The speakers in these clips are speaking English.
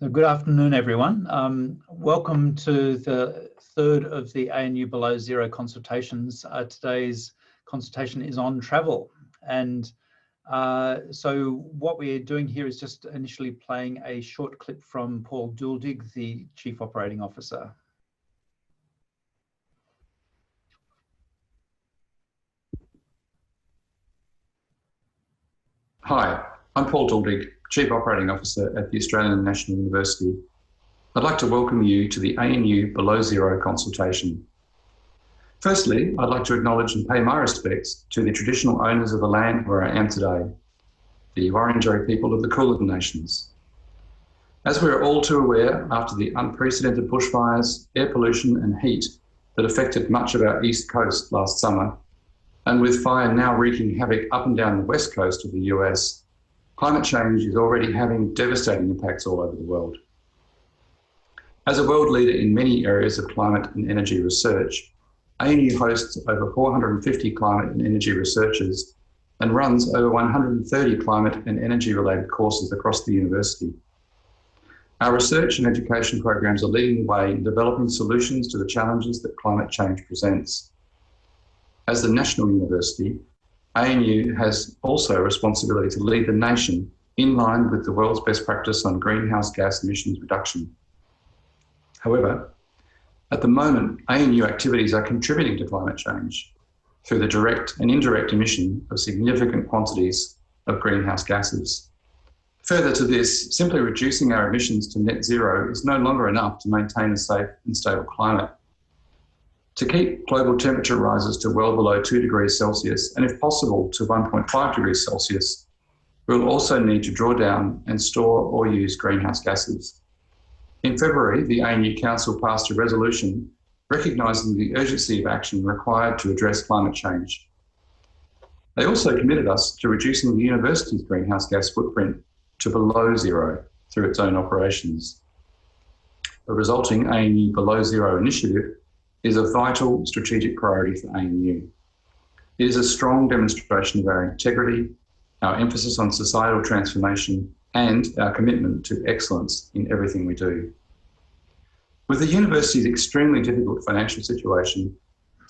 So good afternoon, everyone. Welcome to the third of the ANU Below Zero consultations. Today's consultation is on travel. And so what we're doing here is just initially playing a short clip from Paul Duldig, the Chief Operating Officer. Hi, I'm Paul Duldig, Chief Operating Officer at the Australian National University. I'd like to welcome you to the ANU Below Zero consultation. Firstly, I'd like to acknowledge and pay my respects to the traditional owners of the land where I am today, the Wurundjeri people of the Kulin Nations. As we are all too aware, after the unprecedented bushfires, air pollution and heat that affected much of our east coast last summer, and with fire now wreaking havoc up and down the west coast of the US, climate change is already having devastating impacts all over the world. As a world leader in many areas of climate and energy research, ANU hosts over 450 climate and energy researchers and runs over 130 climate and energy-related courses across the university. Our research and education programs are leading the way in developing solutions to the challenges that climate change presents. As the national university, ANU has also a responsibility to lead the nation in line with the world's best practice on greenhouse gas emissions reduction. However, at the moment, ANU activities are contributing to climate change through the direct and indirect emission of significant quantities of greenhouse gases. Further to this, simply reducing our emissions to net zero is no longer enough to maintain a safe and stable climate. To keep global temperature rises to well below 2 degrees Celsius, and if possible to 1.5 degrees Celsius, we'll also need to draw down and store or use greenhouse gases. In February, the ANU Council passed a resolution recognising the urgency of action required to address climate change. They also committed us to reducing the university's greenhouse gas footprint to below zero through its own operations. The resulting ANU Below Zero initiative is a vital strategic priority for ANU. It is a strong demonstration of our integrity, our emphasis on societal transformation, and our commitment to excellence in everything we do. With the university's extremely difficult financial situation,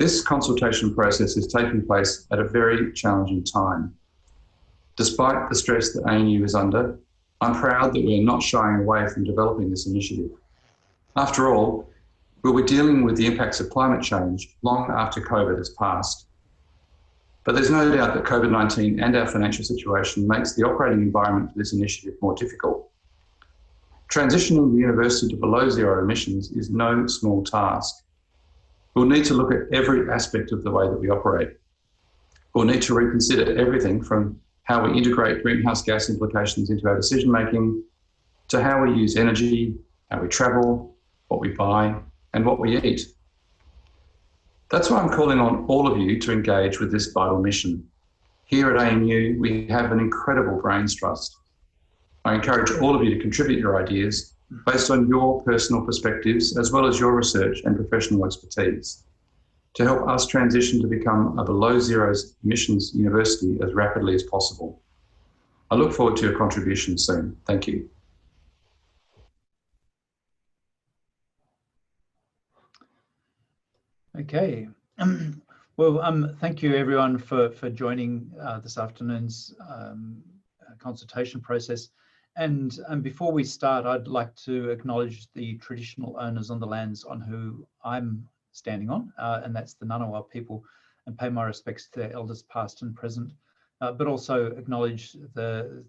this consultation process is taking place at a very challenging time. Despite the stress that ANU is under, I'm proud that we are not shying away from developing this initiative. After all, we'll be dealing with the impacts of climate change long after COVID has passed. But there's no doubt that COVID-19 and our financial situation makes the operating environment for this initiative more difficult. Transitioning the university to below zero emissions is no small task. We'll need to look at every aspect of the way that we operate. We'll need to reconsider everything from how we integrate greenhouse gas implications into our decision-making, to how we use energy, how we travel, what we buy, and what we eat. That's why I'm calling on all of you to engage with this vital mission. Here at ANU, we have an incredible brains trust. I encourage all of you to contribute your ideas based on your personal perspectives, as well as your research and professional expertise, to help us transition to become a below zero emissions university as rapidly as possible. I look forward to your contributions soon. Thank you. Okay. Well, thank you everyone for joining this afternoon's consultation process. And before we start, I'd like to acknowledge the traditional owners on the lands on who I'm standing on, and that's the Ngunnawal people, and pay my respects to their elders past and present, but also acknowledge that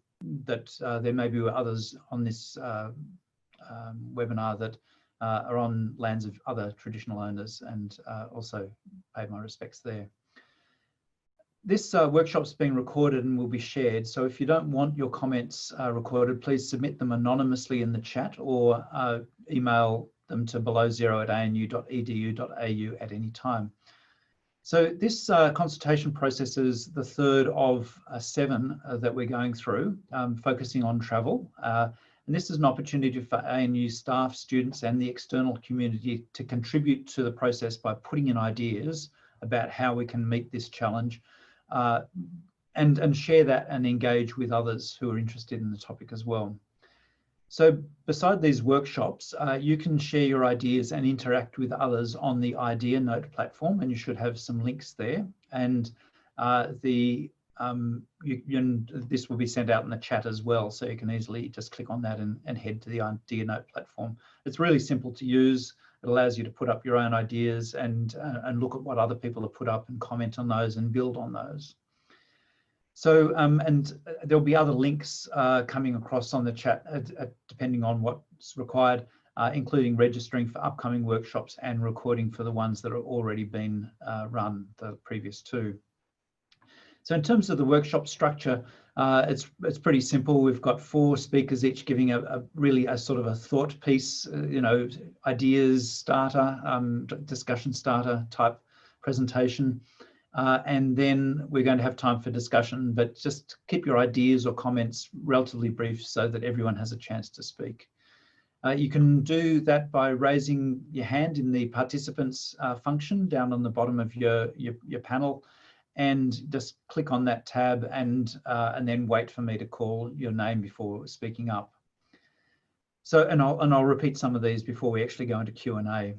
there may be others on this webinar that are on lands of other traditional owners, and also pay my respects there. This workshop's being recorded and will be shared, so if you don't want your comments recorded, please submit them anonymously in the chat or email them to belowzero@anu.edu.au at any time. So this consultation process is the third of 7 that we're going through, focusing on travel. And this is an opportunity for ANU staff, students, and the external community to contribute to the process by putting in ideas about how we can meet this challenge, and share that and engage with others who are interested in the topic as well. So beside these workshops, you can share your ideas and interact with others on the Idea Note platform, and you should have some links there. And this will be sent out in the chat as well, so you can easily just click on that and head to the Idea Note platform. It's really simple to use. It allows you to put up your own ideas and look at what other people have put up and comment on those and build on those. So, and there'll be other links coming across on the chat depending on what's required, including registering for upcoming workshops and recording for the ones that have already been run, the previous two. So in terms of the workshop structure, it's pretty simple. We've got 4 speakers, each giving really a sort of a thought piece, ideas starter, discussion starter type presentation. And then we're going to have time for discussion, but just keep your ideas or comments relatively brief so that everyone has a chance to speak. You can do that by raising your hand in the participants function down on the bottom of your panel, and just click on that tab and then wait for me to call your name before speaking up. So, and I'll repeat some of these before we actually go into Q&A.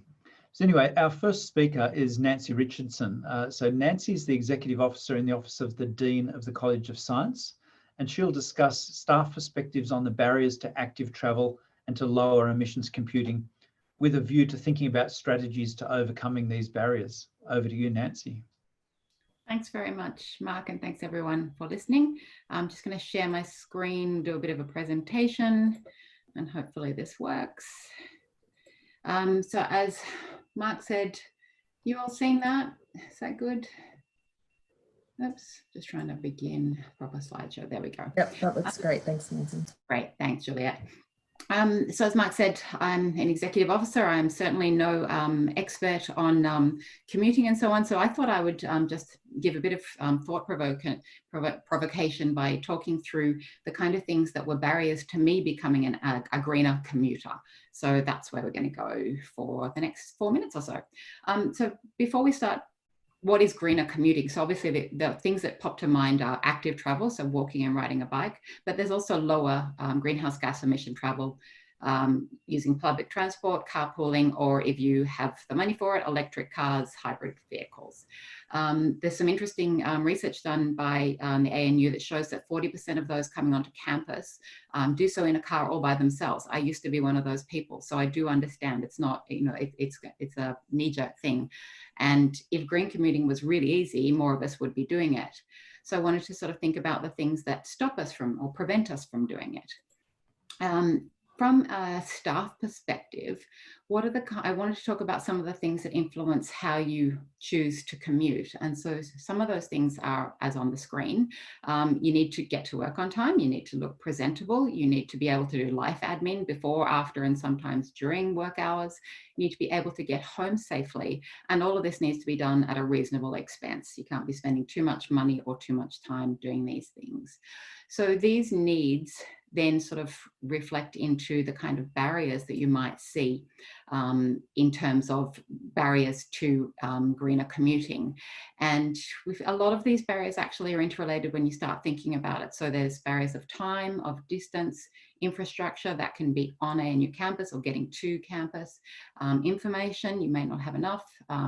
So anyway, our first speaker is Nancy Richardson. So Nancy is the Executive Officer in the Office of the Dean of the College of Science, and she'll discuss staff perspectives on the barriers to active travel and to lower emissions computing, with a view to thinking about strategies to overcoming these barriers. Over to you, Nancy. Thanks very much, Mark, and thanks everyone for listening. I'm just going to share my screen, do a bit of a presentation, and hopefully this works. So as Mark said, you all seen that? Is that good? Oops, just trying to begin proper slideshow. There we go. Yep, that looks great. Thanks, Nancy. Great, thanks, Juliet. So as Mark said, I'm an executive officer. I'm certainly no expert on commuting and so on. So I thought I would just give a bit of thought provocation by talking through the kind of things that were barriers to me becoming a greener commuter. So that's where we're going to go for the next 4 minutes or so. So before we start, what is greener commuting? So obviously the things that pop to mind are active travel, so walking and riding a bike, but there's also lower greenhouse gas emission travel using public transport, carpooling, or if you have the money for it, electric cars, hybrid vehicles. There's some interesting research done by the ANU that shows that 40% of those coming onto campus do so in a car all by themselves. I used to be one of those people, so I do understand it's not, it's a knee-jerk thing. And if green commuting was really easy, more of us would be doing it. So I wanted to sort of think about the things that stop us from or prevent us from doing it. From a staff perspective, I wanted to talk about some of the things that influence how you choose to commute. And so some of those things are as on the screen. You need to get to work on time. You need to look presentable. You need to be able to do life admin before, after, and sometimes during work hours. You need to be able to get home safely. And all of this needs to be done at a reasonable expense. You can't be spending too much money or too much time doing these things. So these needs then sort of reflect into the kind of barriers that you might see in terms of barriers to greener commuting. And a lot of these barriers actually are interrelated when you start thinking about it. So there's barriers of time, of distance, infrastructure that can be on ANU campus or getting to campus, information, you may not have enough,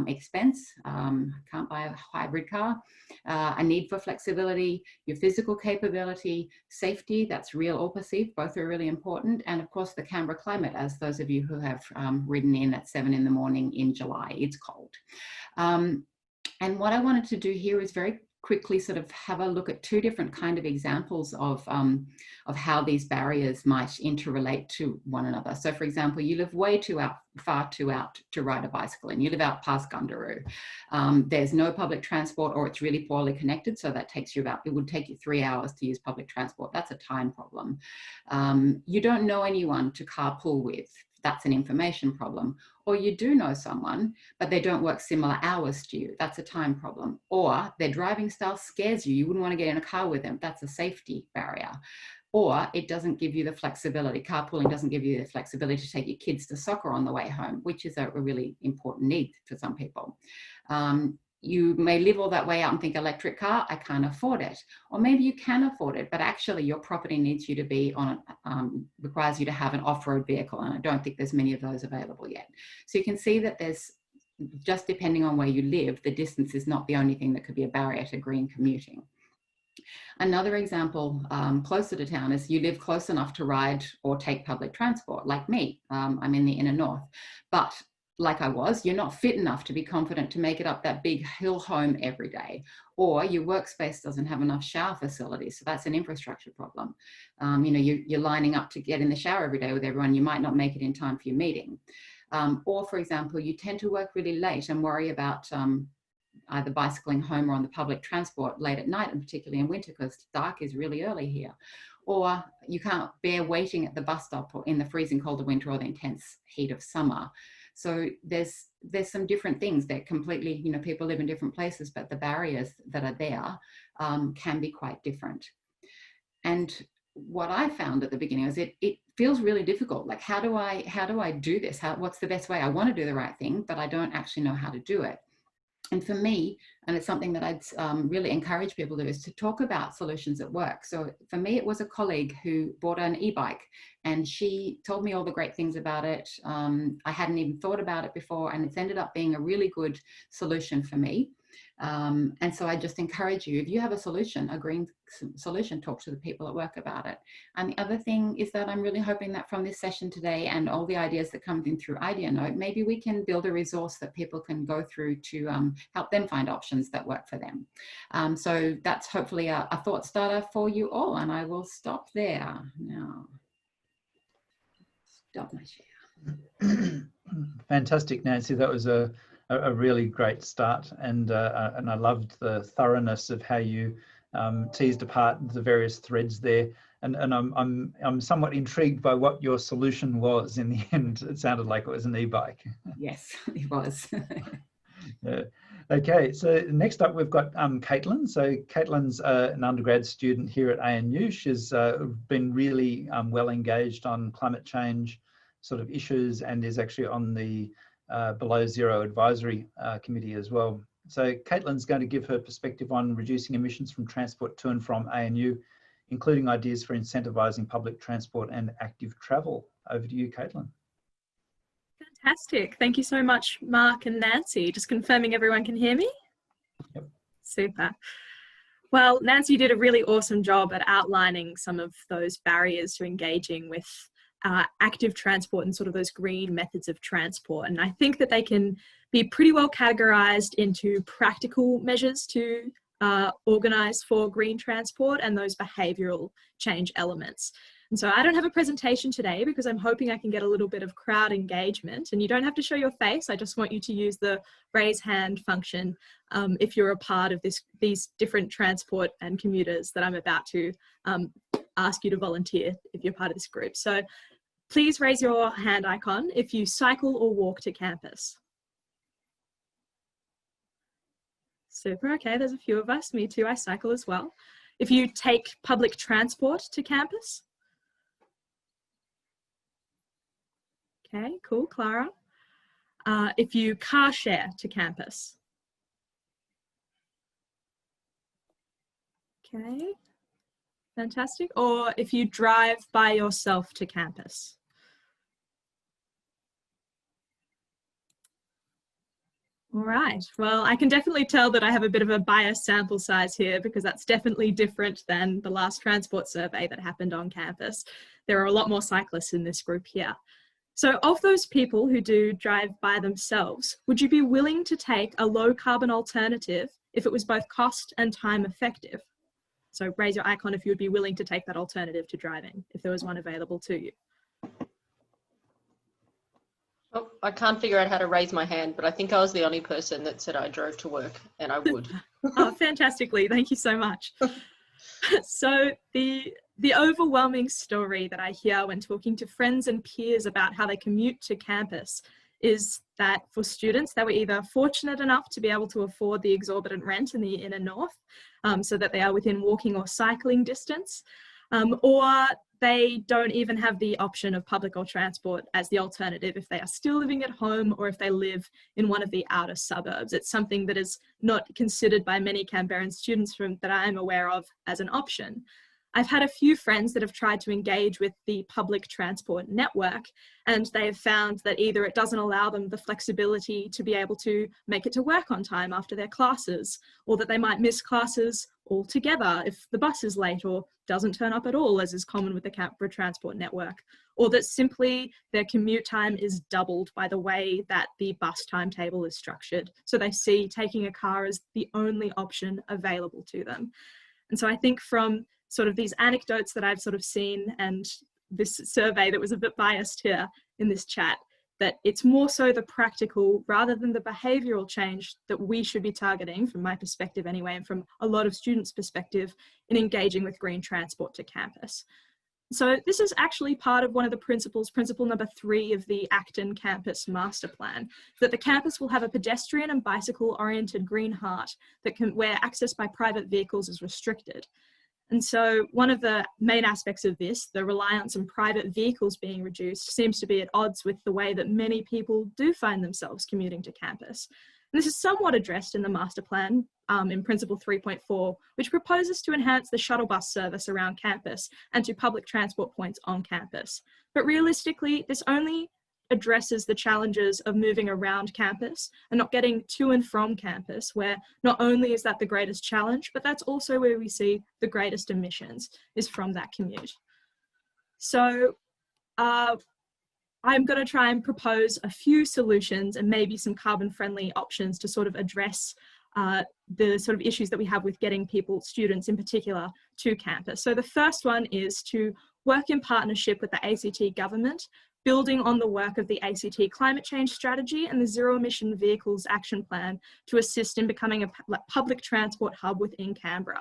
expense, can't buy a hybrid car, a need for flexibility, your physical capability, safety, that's real or perceived, both are really important, and of course the Canberra climate, as those of you who have ridden in at 7 in the morning in July, it's cold. And what I wanted to do here is very quickly sort of have a look at 2 different kind of examples of how these barriers might interrelate to one another. So for example, you live way far too out to ride a bicycle, and you live out past Gundaroo. There's no public transport, or it's really poorly connected, so that takes you it would take you 3 hours to use public transport. That's a time problem. You don't know anyone to carpool with. That's an information problem. Or you do know someone, but they don't work similar hours to you. That's a time problem. Or their driving style scares you. You wouldn't want to get in a car with them. That's a safety barrier. Or it doesn't give you the flexibility. Carpooling doesn't give you the flexibility to take your kids to soccer on the way home, which is a really important need for some people. you may live all that way out and think electric car, I can't afford it. Or maybe you can afford it, but actually your property needs you to be on, requires you to have an off-road vehicle. And I don't think there's many of those available yet. So you can see that there's, just depending on where you live, the distance is not the only thing that could be a barrier to green commuting. Another example closer to town is you live close enough to ride or take public transport, like me. I'm in the inner north, but like I was, you're not fit enough to be confident to make it up that big hill home every day, or your workspace doesn't have enough shower facilities. So that's an infrastructure problem. You know, you're lining up to get in the shower every day with everyone. You might not make it in time for your meeting. Or for example, you tend to work really late and worry about either bicycling home or on the public transport late at night, and particularly in winter because dark is really early here. Or you can't bear waiting at the bus stop or in the freezing cold of winter or the intense heat of summer. So there's some different things that completely, you know, people live in different places, but the barriers that are there can be quite different. And what I found at the beginning was it feels really difficult. Like, how do I do this? What's the best way? I want to do the right thing, but I don't actually know how to do it. And for me, and it's something that I'd really encourage people to do, is to talk about solutions at work. So for me, it was a colleague who bought an e-bike, and she told me all the great things about it. I hadn't even thought about it before, and it's ended up being a really good solution for me. And so I just encourage you, if you have a solution, a green solution, talk to the people at work about it. And the other thing is that I'm really hoping that from this session today and all the ideas that come in through Idea Note, maybe we can build a resource that people can go through to help them find options that work for them. So that's hopefully a thought starter for you all, and I will stop there now. Stop my share. Fantastic, Nancy. That was a really great start, and I loved the thoroughness of how you teased apart the various threads there. And I'm somewhat intrigued by what your solution was in the end. It sounded like it was an e-bike. Yes, it was. Yeah. Okay, so next up we've got Caitlyn. So Caitlyn's an undergrad student here at ANU. She's been really well engaged on climate change sort of issues, and is actually on the Below Zero Advisory Committee as well. So Caitlyn's going to give her perspective on reducing emissions from transport to and from ANU, including ideas for incentivising public transport and active travel. Over to you, Caitlyn. Fantastic. Thank you so much, Mark and Nancy. Just confirming everyone can hear me? Yep. Super. Well, Nancy did a really awesome job at outlining some of those barriers to engaging with active transport and sort of those green methods of transport. And I think that they can be pretty well categorized into practical measures to organize for green transport and those behavioral change elements. And so I don't have a presentation today because I'm hoping I can get a little bit of crowd engagement, and you don't have to show your face. I just want you to use the raise hand function if you're a part of these different transport and commuters that I'm about to ask you to volunteer if you're part of this group. So please raise your hand icon if you cycle or walk to campus. Super, okay, there's a few of us. Me too, I cycle as well. If you take public transport to campus. Okay, cool, Clara. If you car share to campus. Okay, fantastic. Or if you drive by yourself to campus. All right, well, I can definitely tell that I have a bit of a biased sample size here because that's definitely different than the last transport survey that happened on campus. There are a lot more cyclists in this group here. So of those people who do drive by themselves, would you be willing to take a low carbon alternative if it was both cost and time effective? So raise your icon if you would be willing to take that alternative to driving, if there was one available to you. Oh, I can't figure out how to raise my hand, but I think I was the only person that said I drove to work, and I would. Oh, fantastically. Thank you so much. So the overwhelming story that I hear when talking to friends and peers about how they commute to campus is that for students, they were either fortunate enough to be able to afford the exorbitant rent in the inner north, so that they are within walking or cycling distance, or they don't even have the option of public or transport as the alternative if they are still living at home or if they live in one of the outer suburbs. It's something that is not considered by many Canberran students that I'm aware of as an option. I've had a few friends that have tried to engage with the public transport network, and they have found that either it doesn't allow them the flexibility to be able to make it to work on time after their classes, or that they might miss classes altogether if the bus is late or doesn't turn up at all, as is common with the Canberra transport network, or that simply their commute time is doubled by the way that the bus timetable is structured. So they see taking a car as the only option available to them. And so I think from sort of these anecdotes that I've sort of seen and this survey that was a bit biased here in this chat, that it's more so the practical rather than the behavioural change that we should be targeting, from my perspective anyway, and from a lot of students' perspective, in engaging with green transport to campus. So this is actually part of one of the principles, principle number 3 of the Acton Campus Master Plan, that the campus will have a pedestrian and bicycle-oriented green heart where access by private vehicles is restricted. And so one of the main aspects of this, the reliance on private vehicles being reduced, seems to be at odds with the way that many people do find themselves commuting to campus. And this is somewhat addressed in the master plan in Principle 3.4, which proposes to enhance the shuttle bus service around campus and to public transport points on campus. But realistically, this only addresses the challenges of moving around campus and not getting to and from campus, where not only is that the greatest challenge, but that's also where we see the greatest emissions, is from that commute. So I'm going to try and propose a few solutions and maybe some carbon-friendly options to sort of address the sort of issues that we have with getting students in particular, to campus. So the first one is to work in partnership with the ACT government, building on the work of the ACT Climate Change Strategy and the Zero Emission Vehicles Action Plan to assist in becoming a public transport hub within Canberra.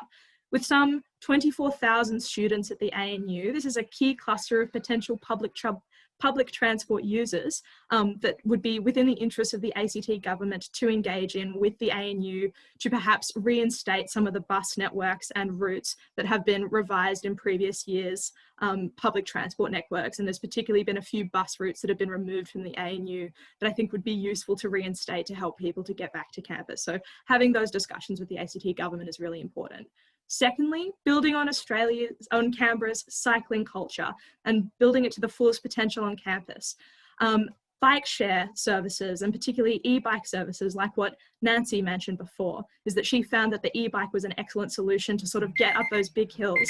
With some 24,000 students at the ANU, this is a key cluster of potential public transport users that would be within the interest of the ACT government to engage in with the ANU to perhaps reinstate some of the bus networks and routes that have been revised in previous years' public transport networks. And there's particularly been a few bus routes that have been removed from the ANU that I think would be useful to reinstate to help people to get back to campus. So having those discussions with the ACT government is really important. Secondly, building on Canberra's cycling culture and building it to the fullest potential on campus. Bike share services, and particularly e-bike services, like what Nancy mentioned before, is that she found that the e-bike was an excellent solution to sort of get up those big hills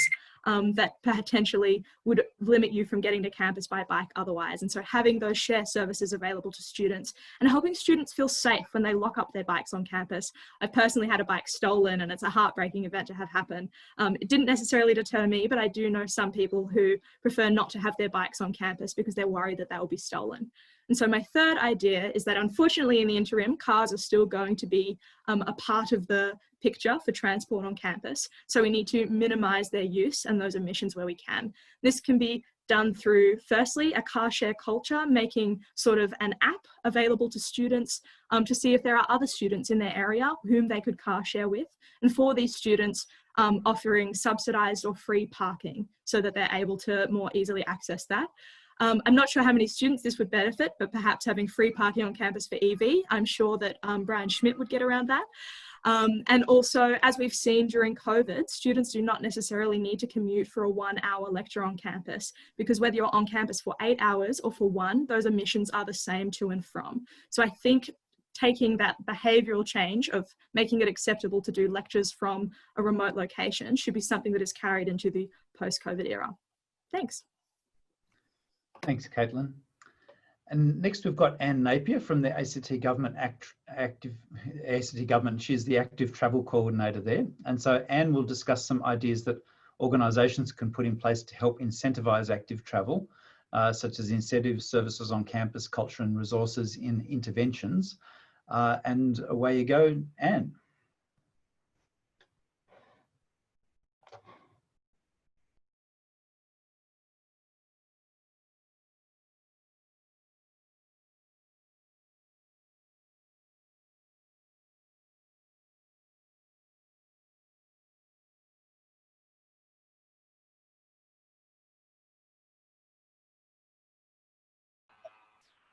that potentially would limit you from getting to campus by bike otherwise. And so having those share services available to students and helping students feel safe when they lock up their bikes on campus. I've personally had a bike stolen, and it's a heartbreaking event to have happen. It didn't necessarily deter me, but I do know some people who prefer not to have their bikes on campus because they're worried that they will be stolen. And so my third idea is that unfortunately in the interim, cars are still going to be a part of the picture for transport on campus. So we need to minimise their use and those emissions where we can. This can be done through, firstly, a car share culture, making sort of an app available to students to see if there are other students in their area whom they could car share with. And for these students, offering subsidised or free parking so that they're able to more easily access that. I'm not sure how many students this would benefit, but perhaps having free parking on campus for EV, I'm sure that Brian Schmidt would get around that. And also, as we've seen during COVID, students do not necessarily need to commute for a 1-hour lecture on campus, because whether you're on campus for 8 hours or for 1, those emissions are the same to and from. So I think taking that behavioural change of making it acceptable to do lectures from a remote location should be something that is carried into the post-COVID era. Thanks. Thanks, Caitlyn. And next we've got Anne Napier from the ACT Government ACT Government. She's the active travel coordinator there. And so Anne will discuss some ideas that organisations can put in place to help incentivise active travel, such as incentives, services on campus, culture and resources in interventions. And away you go, Anne.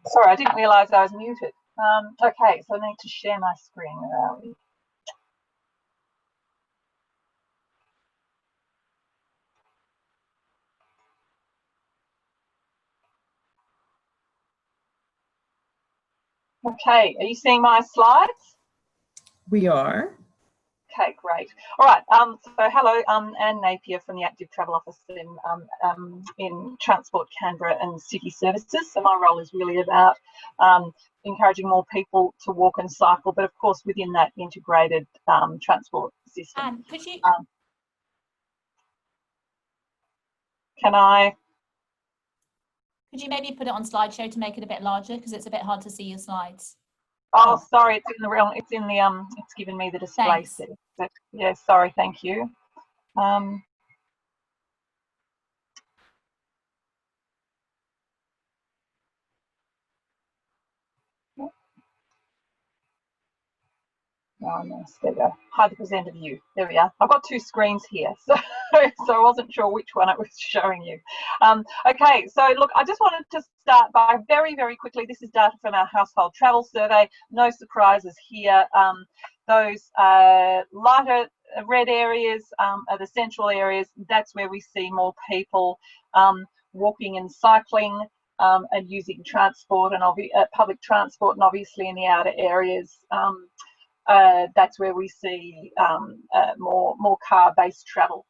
Sorry, I didn't realise I was muted. Okay, so I need to share my screen. Where are we? Okay, are you seeing my slides? We are. Okay, great. All right. So hello, Anne Napier from the Active Travel Office in Transport Canberra and City Services. So my role is really about encouraging more people to walk and cycle, but of course within that integrated transport system. Could you? Can I? Could you maybe put it on slideshow to make it a bit larger, because it's a bit hard to see your slides? Oh, sorry, it's in the realm. It's in the It's given me the display setting. But yeah, sorry. Thank you. Oh, nice. There we go. Hide the presenter view. There we are. I've got two screens here, so I wasn't sure which one it was showing you. Okay, so look, I just wanted to start by very, very quickly. This is data from our household travel survey. No surprises here. Those lighter red areas are the central areas. That's where we see more people walking and cycling and using transport and public transport, and obviously in the outer areas. That's where we see more car-based travel.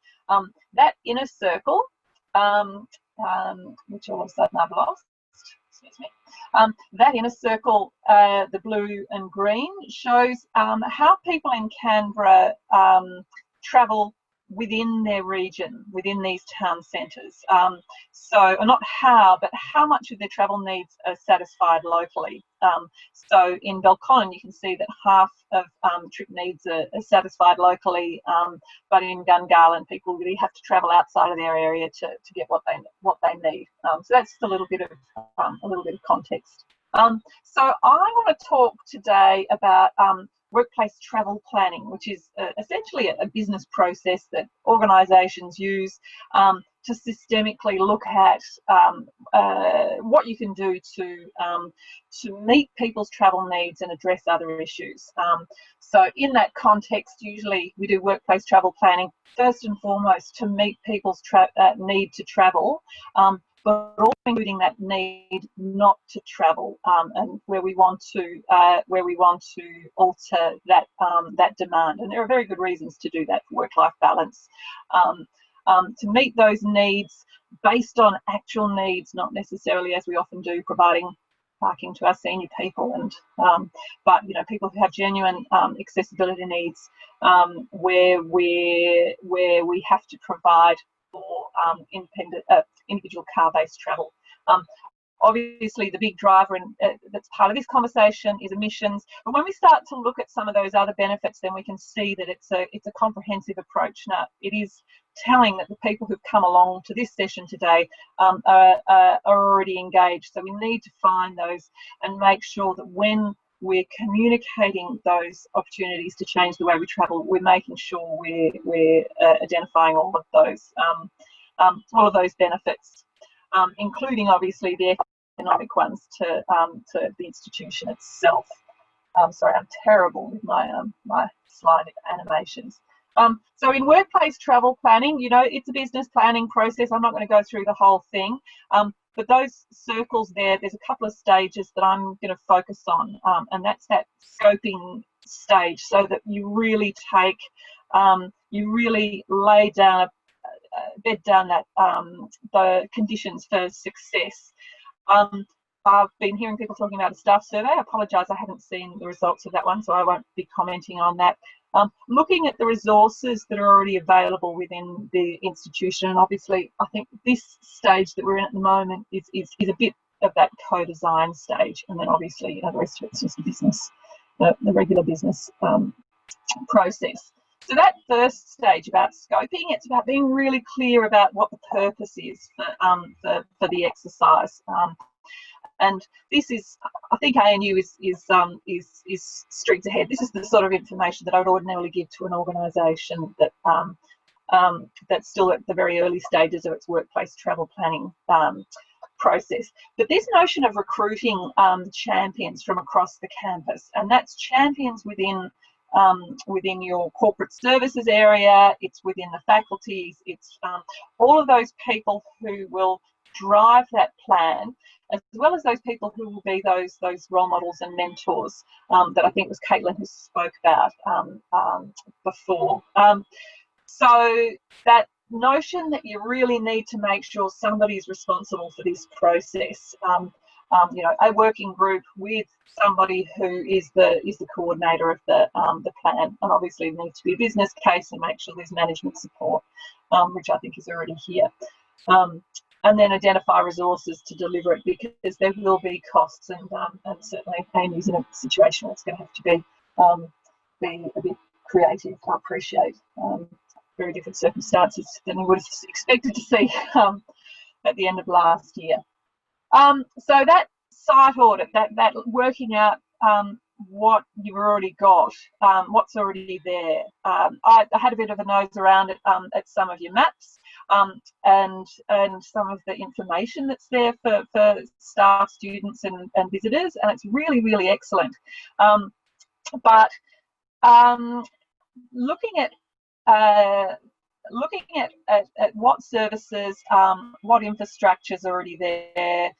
That inner circle, which all of a sudden I've lost, excuse me, that inner circle, the blue and green, shows how people in Canberra travel within their region, within these town centres. So not how, but how much of their travel needs are satisfied locally. So in Belconnen, you can see that half of trip needs are satisfied locally, but in Gungahlin, people really have to travel outside of their area to get what they need. So that's just a little bit of context. So I want to talk today about workplace travel planning, which is essentially a business process that organisations use to systemically look at what you can do to meet people's travel needs and address other issues. So in that context, usually we do workplace travel planning first and foremost to meet people's need to travel, but also including that need not to travel, and where we want to alter that demand. And there are very good reasons to do that for work-life balance, to meet those needs based on actual needs, not necessarily, as we often do, providing parking to our senior people, and but people who have genuine accessibility needs, where we have to provide for individual car-based travel. Obviously, the big driver that's part of this conversation is emissions. But when we start to look at some of those other benefits, then we can see that it's a comprehensive approach. Now, it is telling that the people who've come along to this session today are already engaged. So we need to find those and make sure that when we're communicating those opportunities to change the way we travel, we're making sure we're identifying all of those benefits, including obviously the economic ones to the institution itself. Sorry, I'm terrible with my slide animations. So in workplace travel planning, it's a business planning process. I'm not going to go through the whole thing, but those circles there's a couple of stages that I'm going to focus on, and that's that scoping stage, so that you really lay down bed down that the conditions for success. I've been hearing people talking about a staff survey. I apologise, I haven't seen the results of that one, so I won't be commenting on that. Looking at the resources that are already available within the institution, and obviously I think this stage that we're in at the moment is a bit of that co-design stage, and then obviously the rest of it's just business, the regular business process. So that first stage about scoping, it's about being really clear about what the purpose is for the exercise. And this is, I think ANU is streets ahead. This is the sort of information that I would ordinarily give to an organisation that's still at the very early stages of its workplace travel planning process. But this notion of recruiting champions from across the campus, and that's champions within your corporate services area, it's within the faculties, it's all of those people who will drive that plan, as well as those people who will be those role models and mentors that I think was Caitlyn who spoke about before. So that notion that you really need to make sure somebody's responsible for this process. You know, a working group with somebody who is the coordinator of the plan, and obviously there needs to be a business case and make sure there's management support, which I think is already here. And then identify resources to deliver it, because there will be costs, and certainly ANU's in a situation where it's going to have to be a bit creative. I appreciate very different circumstances than we would have expected to see at the end of last year. So that site audit, that working out what you've already got, what's already there. I had a bit of a nose around at some of your maps and some of the information that's there for staff, students and visitors, and it's really, really excellent. But looking at what services, what infrastructure's already there,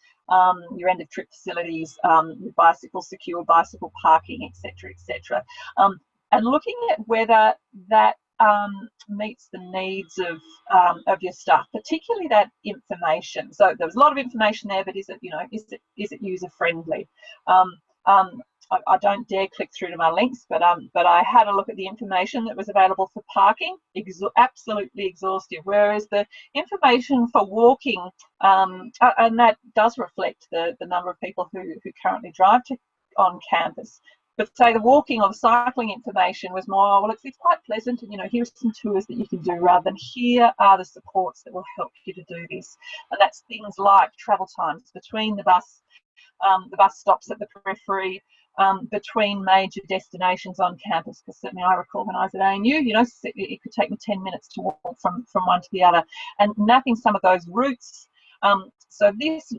your end of trip facilities, your bicycle secure, bicycle parking, etc., and looking at whether that meets the needs of your staff, particularly that information. So there was a lot of information there, but is it user friendly? I don't dare click through to my links, but I had a look at the information that was available for parking, absolutely exhaustive. Whereas the information for walking, and that does reflect the number of people who currently drive on campus. But say the walking or the cycling information was more, well, it's quite pleasant, and here's some tours that you can do, rather than here are the supports that will help you to do this. And that's things like travel times between the bus stops at the periphery, between major destinations on campus, because certainly I recall when I was at ANU, it could take me 10 minutes to walk from one to the other, and mapping some of those routes. So this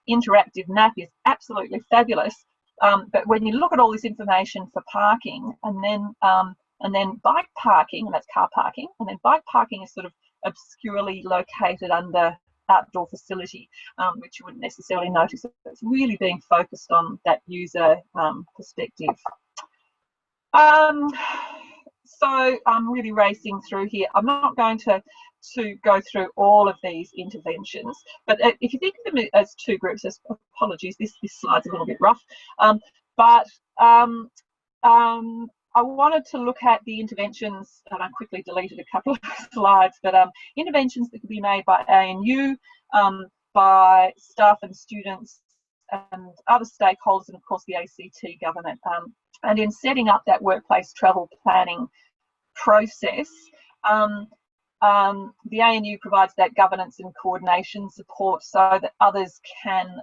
interactive map is absolutely fabulous. But when you look at all this information for parking, and then bike parking, and that's car parking, and then bike parking is sort of obscurely located under outdoor facility, which you wouldn't necessarily notice. It's really being focused on that user perspective. So I'm really racing through here. I'm not going to go through all of these interventions, but if you think of them as two groups, apologies, this slide's a little bit rough, but I wanted to look at the interventions, and I quickly deleted a couple of slides, but interventions that could be made by ANU, by staff and students and other stakeholders, and of course the ACT government. And in setting up that workplace travel planning process, the ANU provides that governance and coordination support so that others can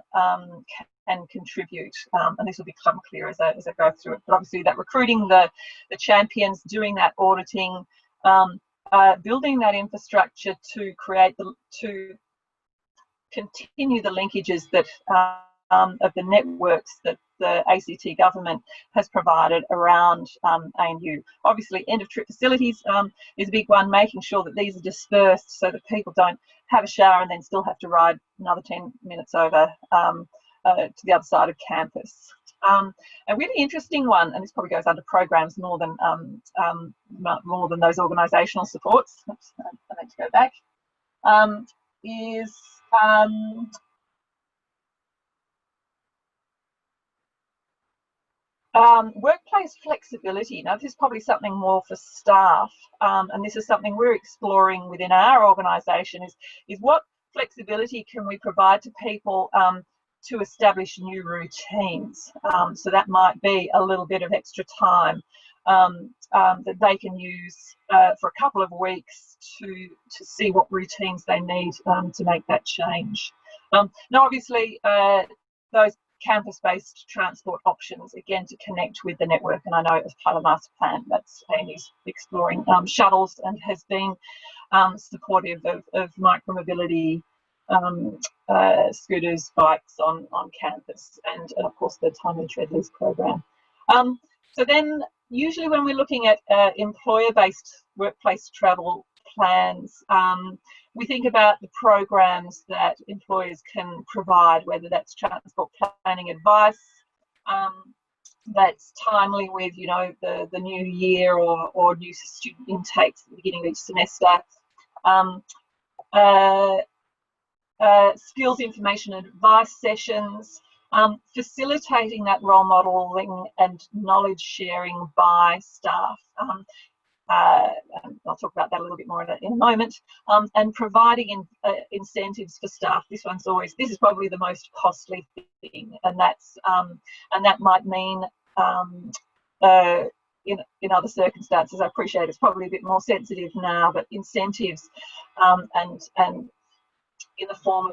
contribute, and this will become clear as I go through it. But obviously that recruiting the champions, doing that auditing, building that infrastructure to continue the linkages that of the networks that the ACT government has provided around ANU. Obviously, end of trip facilities is a big one, making sure that these are dispersed so that people don't have a shower and then still have to ride another 10 minutes over to the other side of campus. A really interesting one, and this probably goes under programs more than those organisational supports. Oops, I need to go back. Is workplace flexibility. Now, this is probably something more for staff, and this is something we're exploring within our organisation, is what flexibility can we provide to people to establish new routines. So that might be a little bit of extra time that they can use for a couple of weeks to see what routines they need to make that change. Now, obviously, those campus-based transport options, again, to connect with the network, and I know as part of the master plan, that's ANU's exploring shuttles and has been supportive of micromobility scooters, bikes on campus, and of course the Timely Tread Loose program. So then usually when we're looking at employer-based workplace travel plans, we think about the programs that employers can provide, whether that's transport planning advice, that's timely with, you know, the new year or new student intakes at the beginning of each semester. Skills information and advice sessions, facilitating that role modelling and knowledge sharing by staff. I'll talk about that a little bit more in a moment. And providing incentives for staff. This is probably the most costly thing, and that might mean in other circumstances. I appreciate it's probably a bit more sensitive now, but incentives and in the form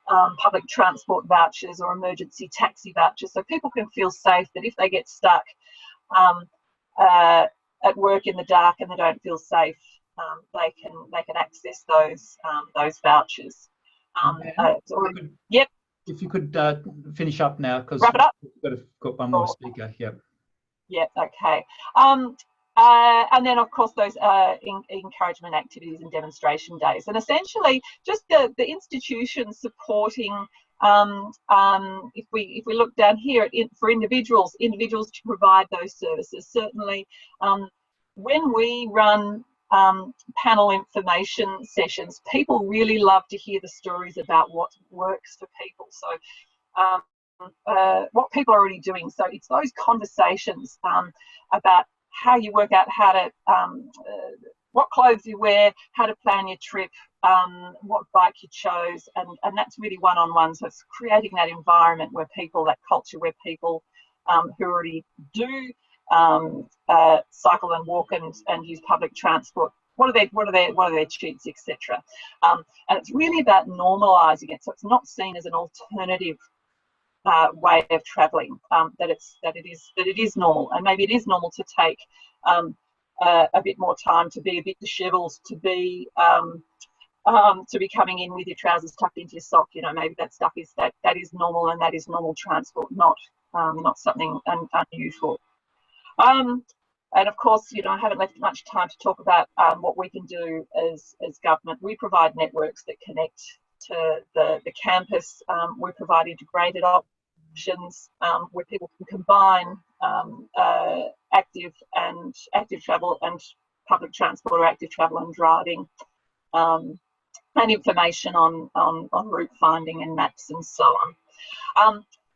of public transport vouchers or emergency taxi vouchers, so people can feel safe that if they get stuck at work in the dark and they don't feel safe, they can access those vouchers. Yep. If you could finish up now, because we've got one more speaker. Yep. Yeah. Okay. And then, of course, those encouragement activities and demonstration days, and essentially just the institution supporting. If we look down here for individuals to provide those services. Certainly, when we run panel information sessions, people really love to hear the stories about what works for people. So what people are already doing. So it's those conversations about how you work out how to, what clothes you wear, how to plan your trip, what bike you chose, and that's really one-on-one. So it's creating that environment where people, that culture where people who already do cycle and walk and use public transport, what are their cheats, etc. And it's really about normalising it, so it's not seen as an alternative way of travelling. That it is normal, and maybe it is normal to take a bit more time, to be a bit dishevelled, to be coming in with your trousers tucked into your sock. You know, maybe that stuff is that is normal, and that is normal transport, not something unusual. And of course, you know, I haven't left much time to talk about what we can do as government. We provide networks that connect to the campus. We provide integrated options where people can combine active travel and public transport, or active travel and driving, and information on route finding and maps and so on.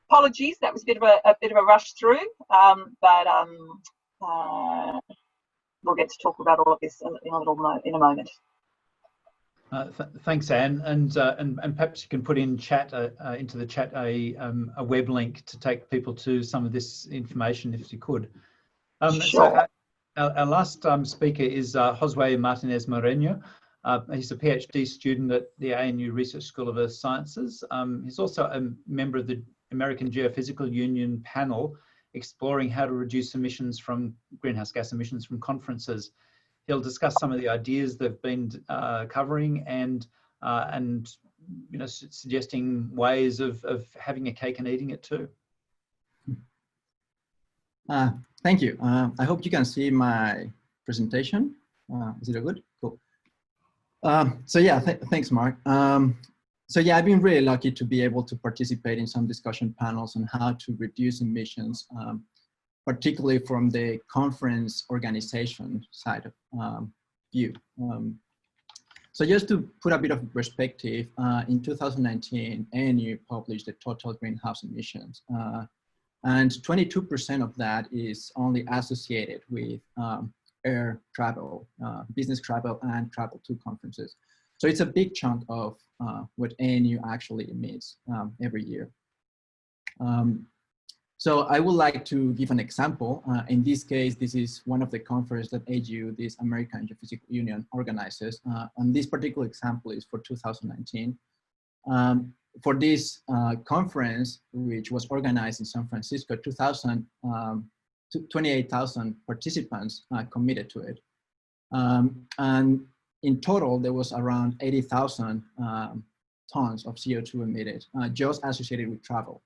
Apologies, that was a bit of a rush through, but we'll get to talk about all of this in a moment. Thanks, Anne, and perhaps you can put in chat into the chat a web link to take people to some of this information, if you could. Sure. So our last speaker is Josue Martinez Moreno. He's a PhD student at the ANU Research School of Earth Sciences. He's also a member of the American Geophysical Union panel exploring how to reduce greenhouse gas emissions from conferences. He'll discuss some of the ideas they've been covering and you know, suggesting ways of having a cake and eating it too. Thank you. I hope you can see my presentation. Is it good? Cool. So yeah, thanks, Mark. So yeah, I've been really lucky to be able to participate in some discussion panels on how to reduce emissions, particularly from the conference organization side of view. So just to put a bit of perspective, in 2019, ANU published the total greenhouse emissions, and 22% of that is only associated with air travel, business travel, and travel to conferences. So it's a big chunk of what ANU actually emits every year. So I would like to give an example. In this case, this is one of the conferences that AGU, this American Geophysical Union, organizes. And this particular example is for 2019. For this conference, which was organized in San Francisco, 28,000 participants committed to it. And in total, there was around 80,000 tons of CO2 emitted, just associated with travel.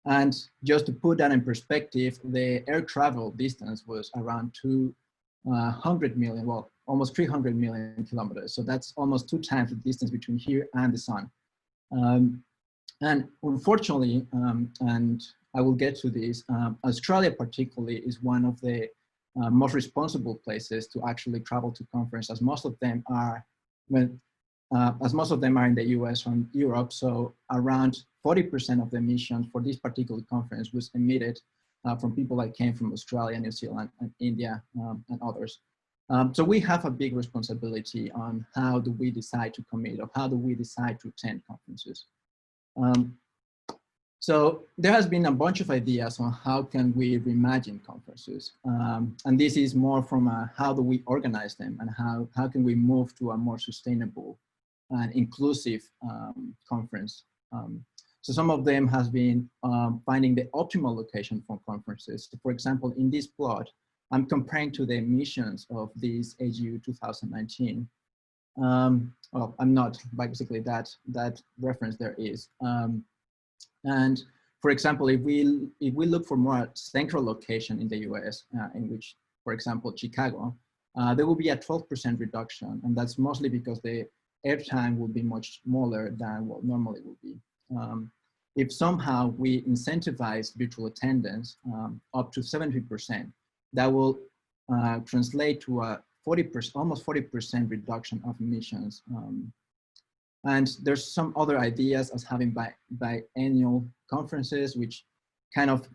And just to put that in perspective, the air travel distance was around 200 million, well, almost 300 million kilometers. So that's almost 2 times the distance between here and the sun. And unfortunately, and I will get to this, Australia particularly is one of the most responsible places to actually travel to conference, as most of them are in the US or Europe. So around 40% of the emissions for this particular conference was emitted from people that came from Australia, New Zealand, and India, and others. So we have a big responsibility on how do we decide to commit, or how do we decide to attend conferences. So there has been a bunch of ideas on how can we reimagine conferences. And this is more from how do we organize them, and how can we move to a more sustainable and inclusive conference. So some of them has been finding the optimal location for conferences. So for example, in this plot, I'm comparing to the emissions of this AGU 2019. Well, I'm not, basically that reference there is. And for example, if we look for more central location in the US, in which, for example, Chicago, there will be a 12% reduction, and that's mostly because the airtime will be much smaller than what normally would be. If somehow we incentivize virtual attendance up to 70%, that will translate to a 40%, almost 40% reduction of emissions. And there's some other ideas as having biannual conferences, which kind of,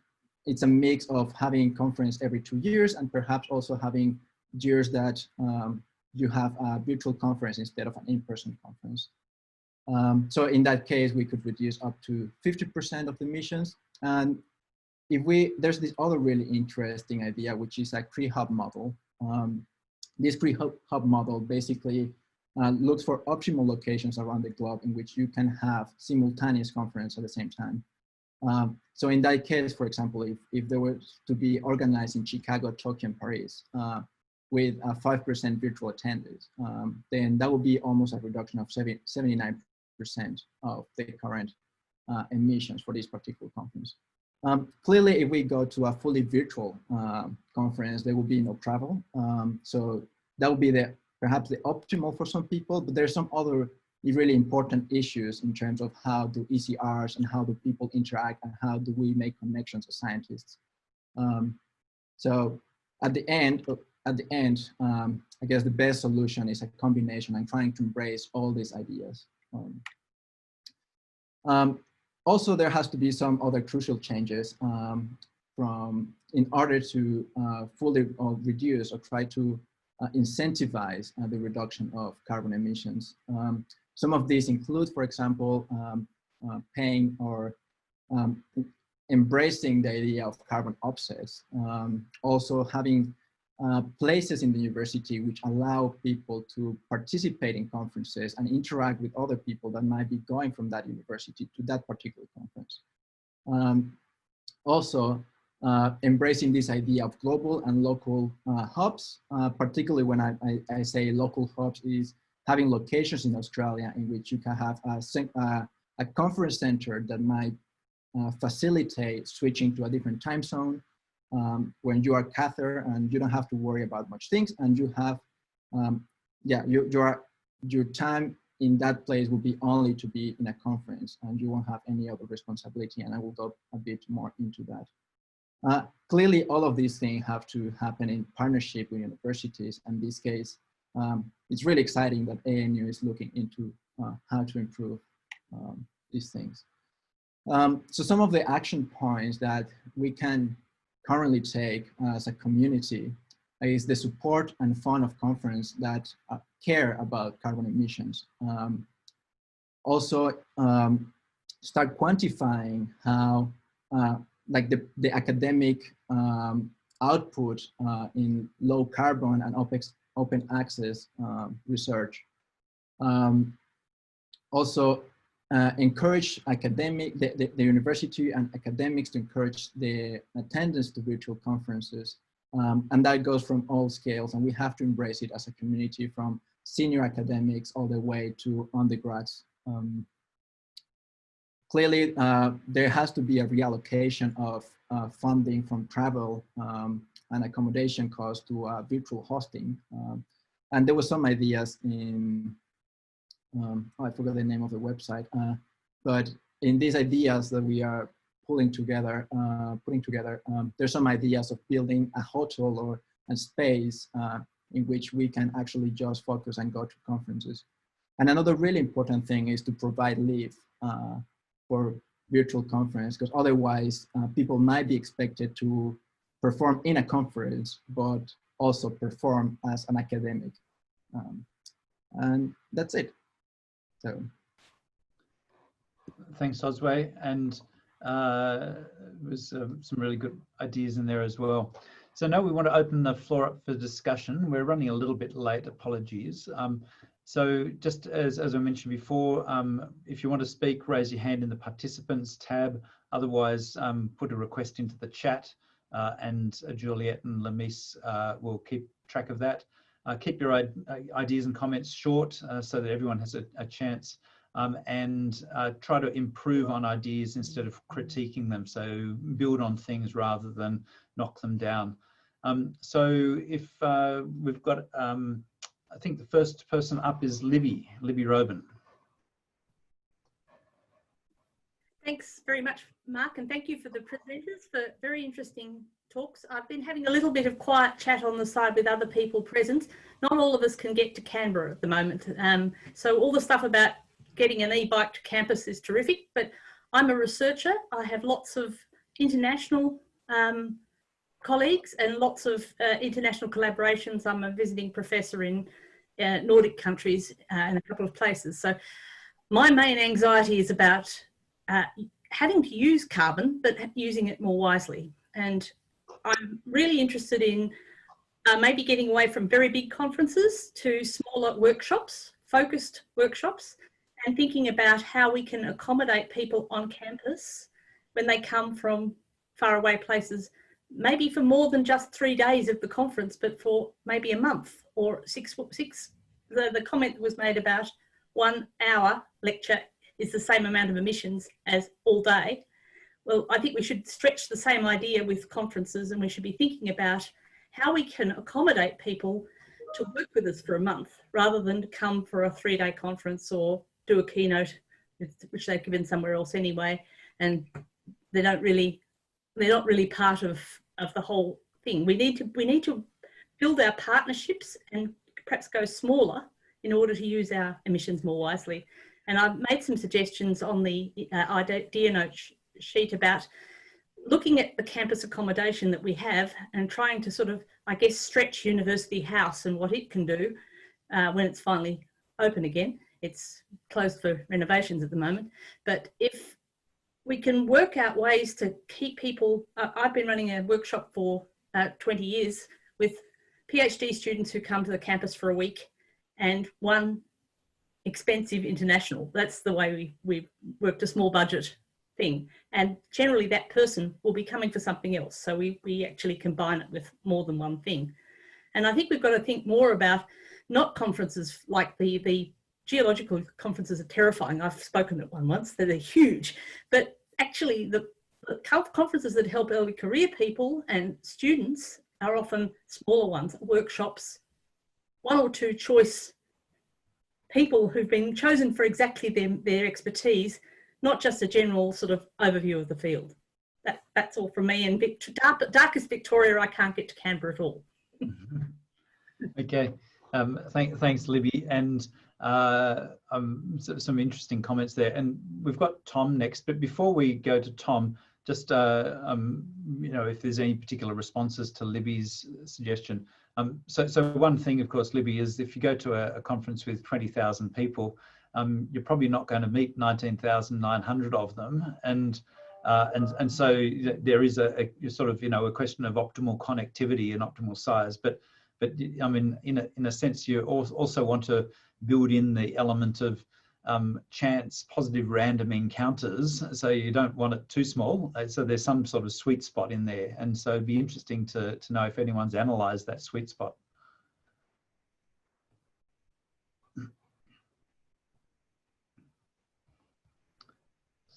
it's a mix of having conference every 2 years, and perhaps also having years that you have a virtual conference instead of an in-person conference. So in that case, we could reduce up to 50% of the emissions. And there's this other really interesting idea, which is a pre-hub model. This pre-hub model basically looks for optimal locations around the globe in which you can have simultaneous conference at the same time. So in that case, for example, if there was to be organized in Chicago, Tokyo, and Paris with a 5% virtual attendance, then that would be almost a reduction of 79% of the current emissions for this particular conference. Clearly, if we go to a fully virtual conference, there will be no travel. So that would be perhaps the optimal for some people, but there's some other really important issues in terms of how do ECRs and how do people interact, and how do we make connections as scientists. So at the end, I guess the best solution is a combination and trying to embrace all these ideas. Also, there has to be some other crucial changes in order to fully reduce or try to incentivize the reduction of carbon emissions. Some of these include, for example, paying or embracing the idea of carbon offsets. Also having places in the university which allow people to participate in conferences and interact with other people that might be going from that university to that particular conference. Also, embracing this idea of global and local hubs, particularly when I say local hubs, is having locations in Australia in which you can have a conference center that might facilitate switching to a different time zone when you are catheter, and you don't have to worry about much things, and you have, your time in that place will be only to be in a conference, and you won't have any other responsibility, and I will go a bit more into that. Clearly, all of these things have to happen in partnership with universities. In this case, it's really exciting that ANU is looking into how to improve these things. So some of the action points that we can currently take as a community is the support and fund of conference that care about carbon emissions. Also, start quantifying how like the academic output in low carbon and open access research. Also, encourage the university and academics to encourage the attendance to virtual conferences. And that goes from all scales, and we have to embrace it as a community, from senior academics all the way to undergrads clearly, there has to be a reallocation of funding from travel and accommodation costs to virtual hosting. And there were some ideas in, I forgot the name of the website, but in these ideas that we are putting together, there's some ideas of building a hotel or a space in which we can actually just focus and go to conferences. And another really important thing is to provide leave for virtual conference, because otherwise people might be expected to perform in a conference, but also perform as an academic. And that's it. So. Thanks, Josue. And there was some really good ideas in there as well. So now we want to open the floor up for discussion. We're running a little bit late, apologies. So just as I mentioned before, if you want to speak, raise your hand in the participants tab. Otherwise, put a request into the chat and Juliet and Lamise will keep track of that. Keep your ideas and comments short so that everyone has a chance, and try to improve on ideas instead of critiquing them. So build on things rather than knock them down. So if we've got, I think the first person up is Libby Robin. Thanks very much, Mark, and thank you for the presenters for very interesting talks. I've been having a little bit of quiet chat on the side with other people present. Not all of us can get to Canberra at the moment. So all the stuff about getting an e-bike to campus is terrific, but I'm a researcher. I have lots of international colleagues and lots of international collaborations. I'm a visiting professor in Nordic countries in a couple of places. So my main anxiety is about having to use carbon, but using it more wisely. And I'm really interested in maybe getting away from very big conferences to smaller workshops, focused workshops, and thinking about how we can accommodate people on campus when they come from faraway places, maybe for more than just 3 days of the conference, but for maybe a month or six. The comment was made about 1 hour lecture is the same amount of emissions as all day. Well, I think we should stretch the same idea with conferences, and we should be thinking about how we can accommodate people to work with us for a month rather than to come for a 3-day conference or do a keynote, which they've given somewhere else anyway, and they're not really part of the whole thing. We need to build our partnerships and perhaps go smaller in order to use our emissions more wisely. And I've made some suggestions on the idea note sheet about looking at the campus accommodation that we have and trying to sort of, I guess, stretch University House and what it can do when it's finally open again. It's closed for renovations at the moment. But if we can work out ways to keep people, I've been running a workshop for 20 years with PhD students who come to the campus for a week and one expensive international. That's the way we worked a small budget thing. And generally that person will be coming for something else. So we actually combine it with more than one thing. And I think we've got to think more about not conferences like the geological conferences are terrifying. I've spoken at one once, they're huge, but actually the conferences that help early career people and students are often smaller ones, workshops, 1 or 2 choice people who've been chosen for exactly their expertise, not just a general sort of overview of the field. That's all from me. And darkest Victoria, I can't get to Canberra at all. Okay, thanks, Libby. And some interesting comments there. And we've got Tom next, but before we go to Tom, just you know, if there's any particular responses to Libby's suggestion. So one thing, of course, Libby, is if you go to a conference with 20,000 people, you're probably not going to meet 19,900 of them, and so there is a sort of, you know, a question of optimal connectivity and optimal size. But I mean, in a sense, you also want to build in the element of chance, positive random encounters, so you don't want it too small. So there's some sort of sweet spot in there, and so it'd be interesting to know if anyone's analysed that sweet spot.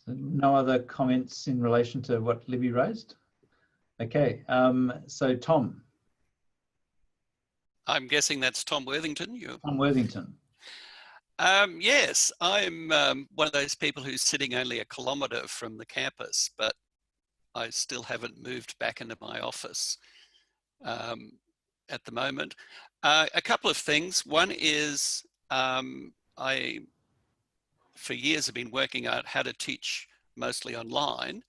So no other comments in relation to what Libby raised? Okay, so Tom. I'm guessing that's Tom Worthington. Tom Worthington. Yes, I'm one of those people who's sitting only a kilometre from the campus, but I still haven't moved back into my office at the moment. A couple of things. One is I, for years, have been working out how to teach mostly online.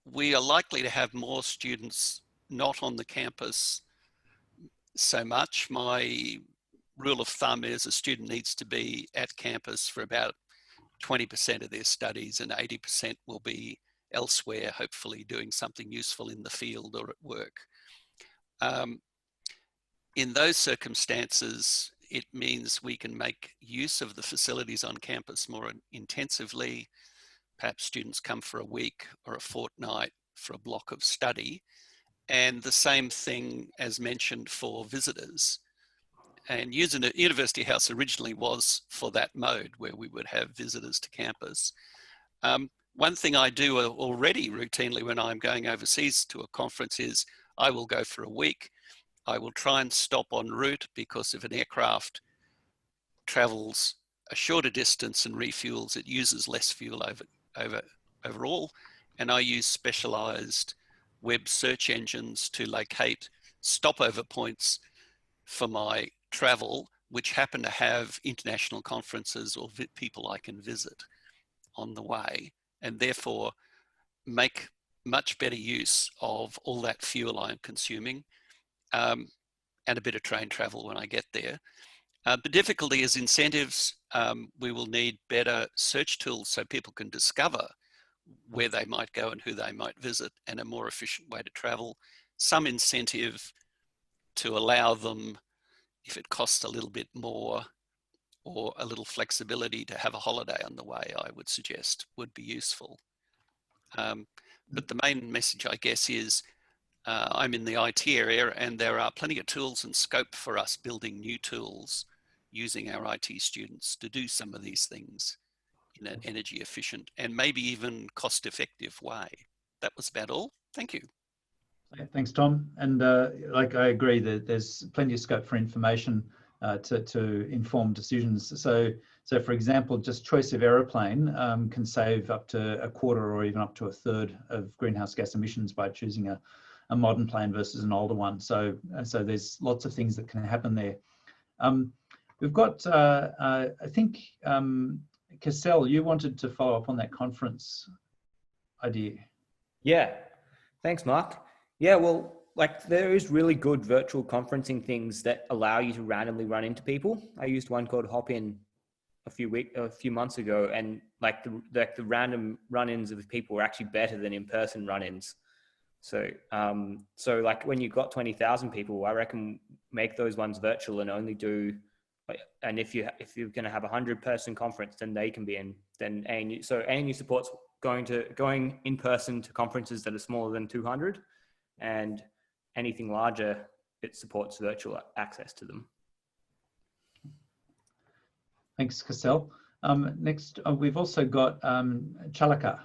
We are likely to have more students not on the campus so much. My rule of thumb is a student needs to be at campus for about 20% of their studies, and 80% will be elsewhere, hopefully doing something useful in the field or at work. In those circumstances, it means we can make use of the facilities on campus more intensively. Perhaps students come for a week or a fortnight for a block of study. And the same thing as mentioned for visitors. And University House originally was for that mode where we would have visitors to campus. One thing I do already routinely when I'm going overseas to a conference is I will go for a week. I will try and stop en route, because if an aircraft travels a shorter distance and refuels, it uses less fuel overall. And I use specialized web search engines to locate stopover points for my travel, which happen to have international conferences or people I can visit on the way, and therefore make much better use of all that fuel I'm consuming, and a bit of train travel when I get there. The difficulty is incentives. We will need better search tools so people can discover where they might go and who they might visit, and a more efficient way to travel. Some incentive to allow them, if it costs a little bit more or a little flexibility, to have a holiday on the way, I would suggest would be useful. But the main message, I guess, is I'm in the IT area, and there are plenty of tools and scope for us building new tools using our IT students to do some of these things in an energy efficient and maybe even cost effective way. That was about all. Thank you. Thanks, Tom. And like, I agree that there's plenty of scope for information to inform decisions. So for example, just choice of aeroplane can save up to a quarter or even up to a third of greenhouse gas emissions by choosing a modern plane versus an older one. So there's lots of things that can happen there. We've got, I think, Cassell, you wanted to follow up on that conference idea. Yeah, thanks, Mark. Yeah, well, like, there is really good virtual conferencing things that allow you to randomly run into people. I used one called Hopin a few months ago, and like the random run-ins of people were actually better than in-person run-ins. So like when you've got 20,000 people, I reckon make those ones virtual and only do. And if you're going to have a 100-person conference, then they can be in. Then ANU. So ANU supports going in person to conferences that are smaller than 200, and anything larger, it supports virtual access to them. Thanks, Cassell. Next, we've also got Chalaka.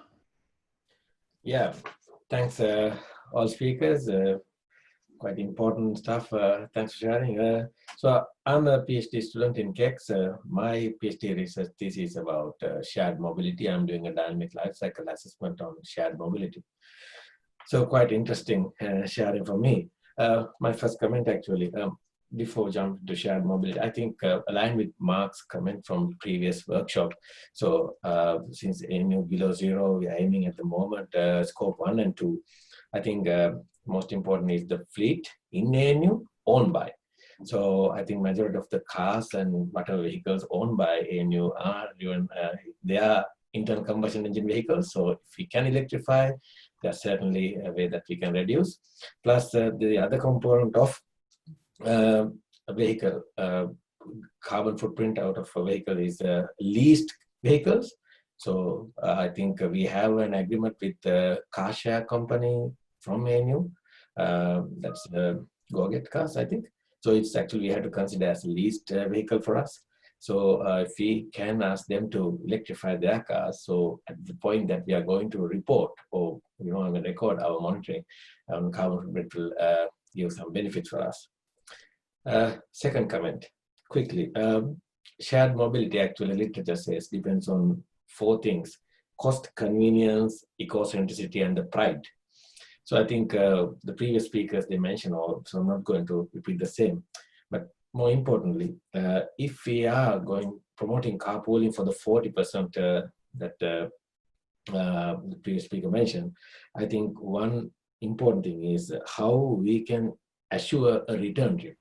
Yeah, thanks all speakers. Quite important stuff. Thanks for sharing. So I'm a PhD student in KEX. My PhD research thesis is about shared mobility. I'm doing a dynamic life cycle assessment on shared mobility. So quite interesting sharing for me. My first comment actually, before jumping to shared mobility, I think aligned with Mark's comment from previous workshop. So since ANU below zero, we are aiming at the moment scope 1 and 2. I think most important is the fleet in ANU owned by. So I think majority of the cars and whatever vehicles owned by ANU are driven, they are internal combustion engine vehicles. So if we can electrify, that's certainly a way that we can reduce. Plus the other component of a vehicle, carbon footprint out of a vehicle is leased vehicles. So I think we have an agreement with the car share company from ANU. That's Go Get Cars, I think. So it's actually, we have to consider as a leased vehicle for us. So if we can ask them to electrify their cars, so at the point that we are going to report or record our monitoring on carbon footprint will give some benefit for us. Second comment, quickly. Shared mobility, actually, literature says, depends on 4 things: cost, convenience, eco-centricity, and the pride. So I think the previous speakers, they mentioned all, so I'm not going to repeat the same. But more importantly, if we are promoting carpooling for the 40% that the previous speaker mentioned, I think one important thing is how we can assure a return trip.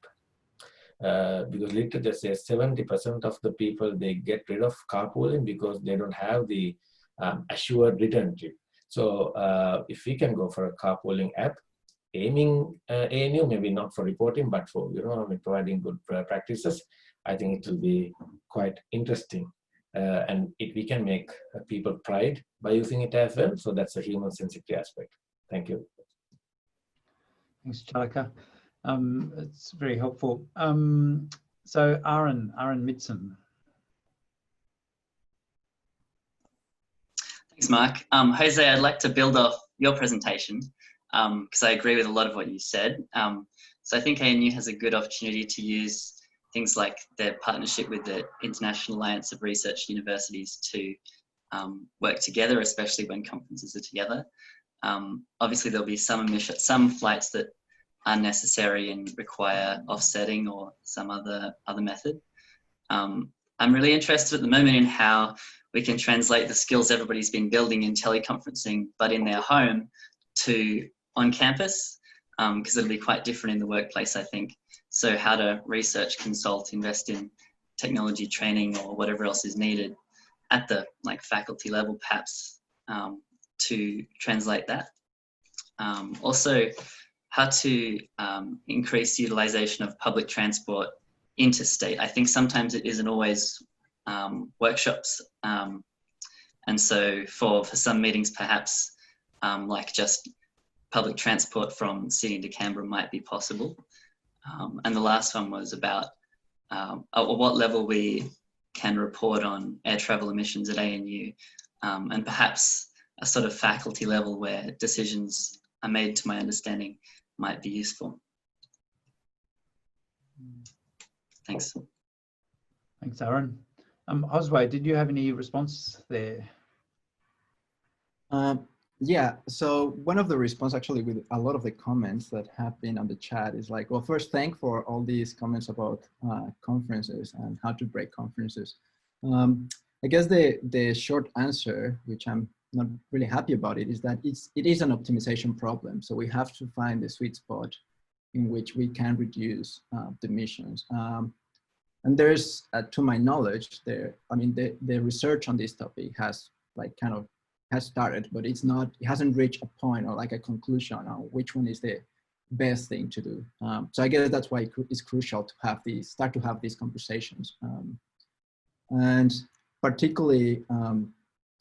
Because literature says 70% of the people, they get rid of carpooling because they don't have the assured return trip. So if we can go for a carpooling app, aiming ANU, maybe not for reporting, but for providing good practices, I think it will be quite interesting. And we can make people pride by using it as well. So that's a human sensitivity aspect. Thank you. Thanks, Chalaka. It's very helpful. So Aaron Mitson. Thanks, Mark. Jose, I'd like to build off your presentation because I agree with a lot of what you said. So I think ANU has a good opportunity to use things like their partnership with the International Alliance of Research Universities to work together, especially when conferences are together. Obviously, there'll be some flights that are necessary and require offsetting or some other method. I'm really interested at the moment in how we can translate the skills everybody's been building in teleconferencing, but in their home, to on campus, because it'll be quite different in the workplace, I think. So how to research, consult, invest in technology training or whatever else is needed at the faculty level, perhaps, to translate that. Also, how to increase utilization of public transport interstate. I think sometimes it isn't always workshops. And so for some meetings, perhaps like just public transport from Sydney to Canberra might be possible. And the last one was about at what level we can report on air travel emissions at ANU, and perhaps a sort of faculty level where decisions are made, to my understanding, might be useful. Thanks. Thanks, Aaron. Josue, did you have any response there? Yeah, so one of the response actually with a lot of the comments that have been on the chat is like, well, first, thank for all these comments about conferences and how to break conferences. I guess the short answer, which I'm not really happy about it, is that it is an optimization problem. So we have to find the sweet spot in which we can reduce the emissions. And there's, to my knowledge, the research on this topic has has started, but it hasn't reached a point or like a conclusion on which one is the best thing to do. So I guess that's why it's crucial to start to have these conversations. And particularly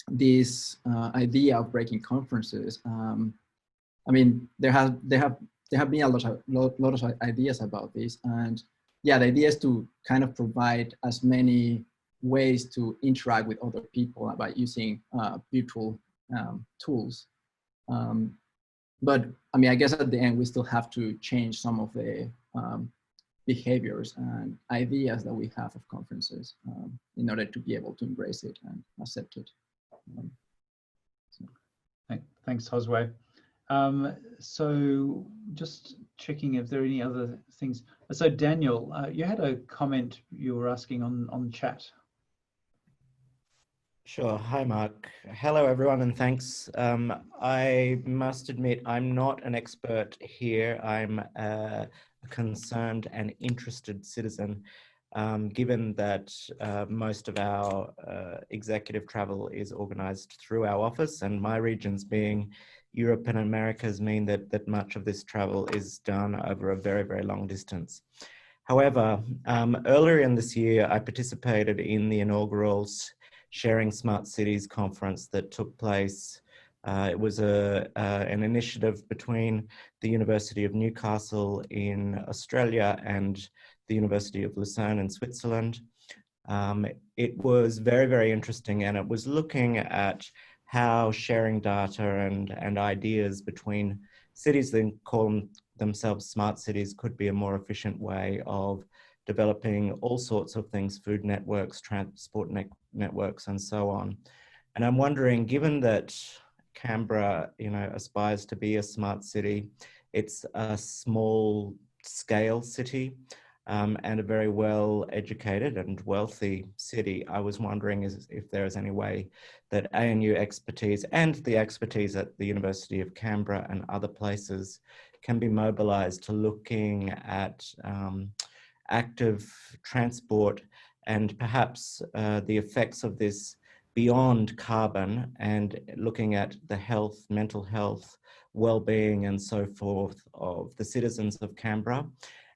this idea of breaking conferences. I mean, there have been a lot of ideas about this, and yeah, the idea is to kind of provide as many ways to interact with other people by using virtual tools. But I mean, I guess at the end, we still have to change some of the behaviors and ideas that we have of conferences in order to be able to embrace it and accept it. Thanks, Josue. So just checking if there are any other things. So Daniel, you had a comment you were asking on chat. Sure. Hi, Mark. Hello, everyone, and thanks. I must admit, I'm not an expert here. I'm a concerned and interested citizen, given that most of our executive travel is organized through our office, and my regions being Europe and Americas mean that much of this travel is done over a very, very long distance. However, earlier in this year, I participated in the inaugural Sharing Smart Cities conference that took place. It was an initiative between the University of Newcastle in Australia and the University of Lucerne in Switzerland. It was very, very interesting, and it was looking at how sharing data and ideas between cities that call themselves smart cities could be a more efficient way of developing all sorts of things, food networks, transport networks, and so on. And I'm wondering, given that Canberra, aspires to be a smart city, it's a small scale city, and a very well educated and wealthy city. I was wondering if there is any way that ANU expertise and the expertise at the University of Canberra and other places can be mobilised to looking at active transport and perhaps the effects of this beyond carbon, and looking at the health, mental health, well-being and so forth of the citizens of Canberra,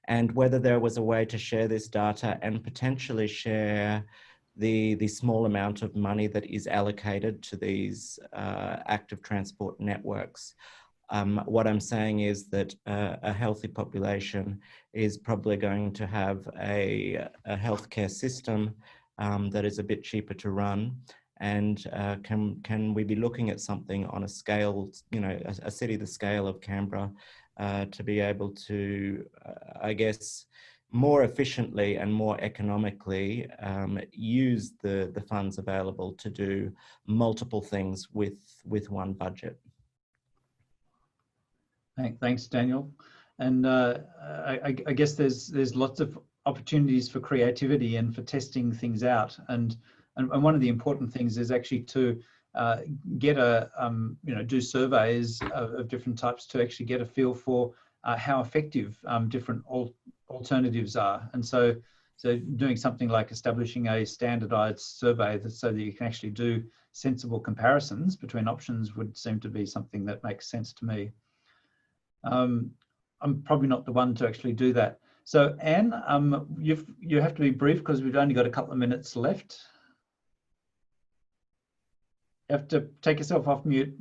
and whether there was a way to share this data and potentially share the small amount of money that is allocated to these active transport networks. What I'm saying is that a healthy population is probably going to have a healthcare system that is a bit cheaper to run. And can we be looking at something on a scale, a city the scale of Canberra, to be able to, I guess, more efficiently and more economically use the funds available to do multiple things with one budget? Thanks, Daniel. And I guess there's lots of opportunities for creativity and for testing things out. And one of the important things is actually to get do surveys of different types to actually get a feel for how effective different alternatives are. And so doing something like establishing a standardized survey so that you can actually do sensible comparisons between options would seem to be something that makes sense to me. I'm probably not the one to actually do that. So Anne, you have to be brief because we've only got a couple of minutes left. You have to take yourself off mute.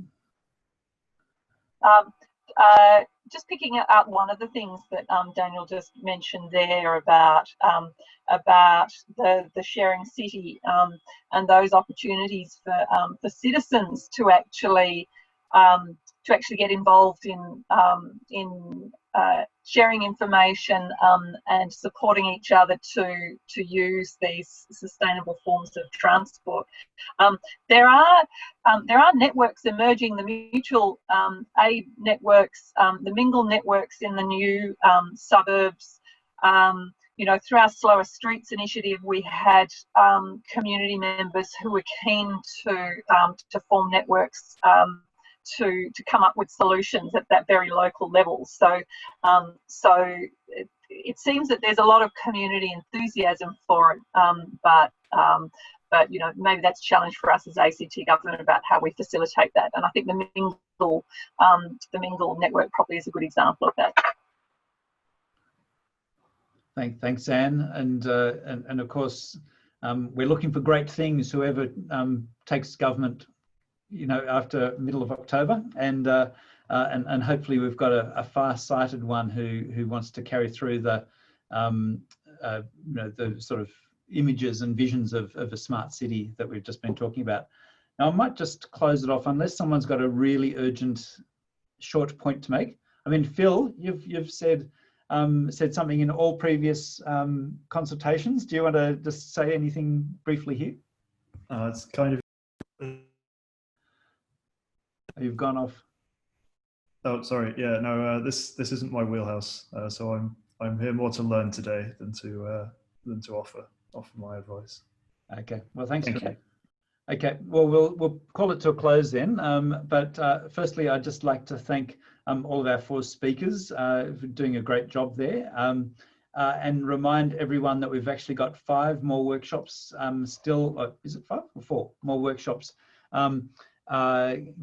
Just picking up one of the things that Daniel just mentioned there about the sharing city and those opportunities for citizens to actually get involved in sharing information and supporting each other to use these sustainable forms of transport. There are networks emerging, the mutual aid networks, the mingle networks in the new suburbs. Through our Slower Streets initiative, we had community members who were keen to form networks to come up with solutions at that very local level. So it seems that there's a lot of community enthusiasm for it, but maybe that's a challenge for us as ACT government about how we facilitate that. And I think the mingle network probably is a good example of that. Thanks, Anne, and of course we're looking for great things. Whoever takes government, after middle of October, and hopefully we've got a far-sighted one who wants to carry through the the sort of images and visions of a smart city that we've just been talking about. Now I might just close it off unless someone's got a really urgent short point to make. I mean, Phil, you've said something in all previous consultations. Do you want to just say anything briefly here? It's kind of. You've gone off. Oh, sorry. Yeah, no. This isn't my wheelhouse. So I'm here more to learn today than to offer my advice. Okay. Well, thanks for that. Okay. Well, we'll call it to a close then. But firstly, I'd just like to thank all of our 4 speakers for doing a great job there, and remind everyone that we've actually got 5 more workshops still. Is it 5 or 4 more workshops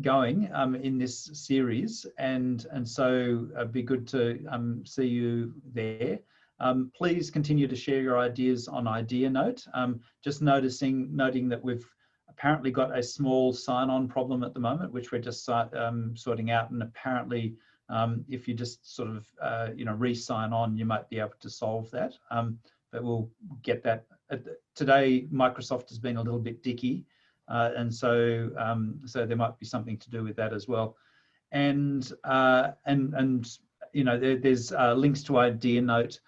going in this series, and so it'd be good to see you there. Please continue to share your ideas on Idea Note. Just noting that we've apparently got a small sign-on problem at the moment, which we're just sorting out, and apparently if you just sort of re-sign on, you might be able to solve that, but we'll get that today Microsoft has been a little bit dicky, and so so there might be something to do with that as well. And you know, there's links to Idea Note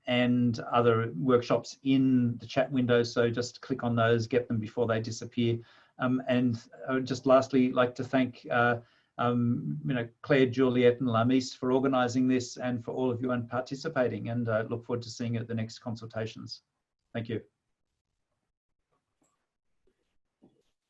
and other workshops in the chat window. So just click on those, get them before they disappear. And I would just lastly like to thank you know, Claire, Juliet and Lamis for organising this, and for all of you and participating, and look forward to seeing you at the next consultations. Thank you.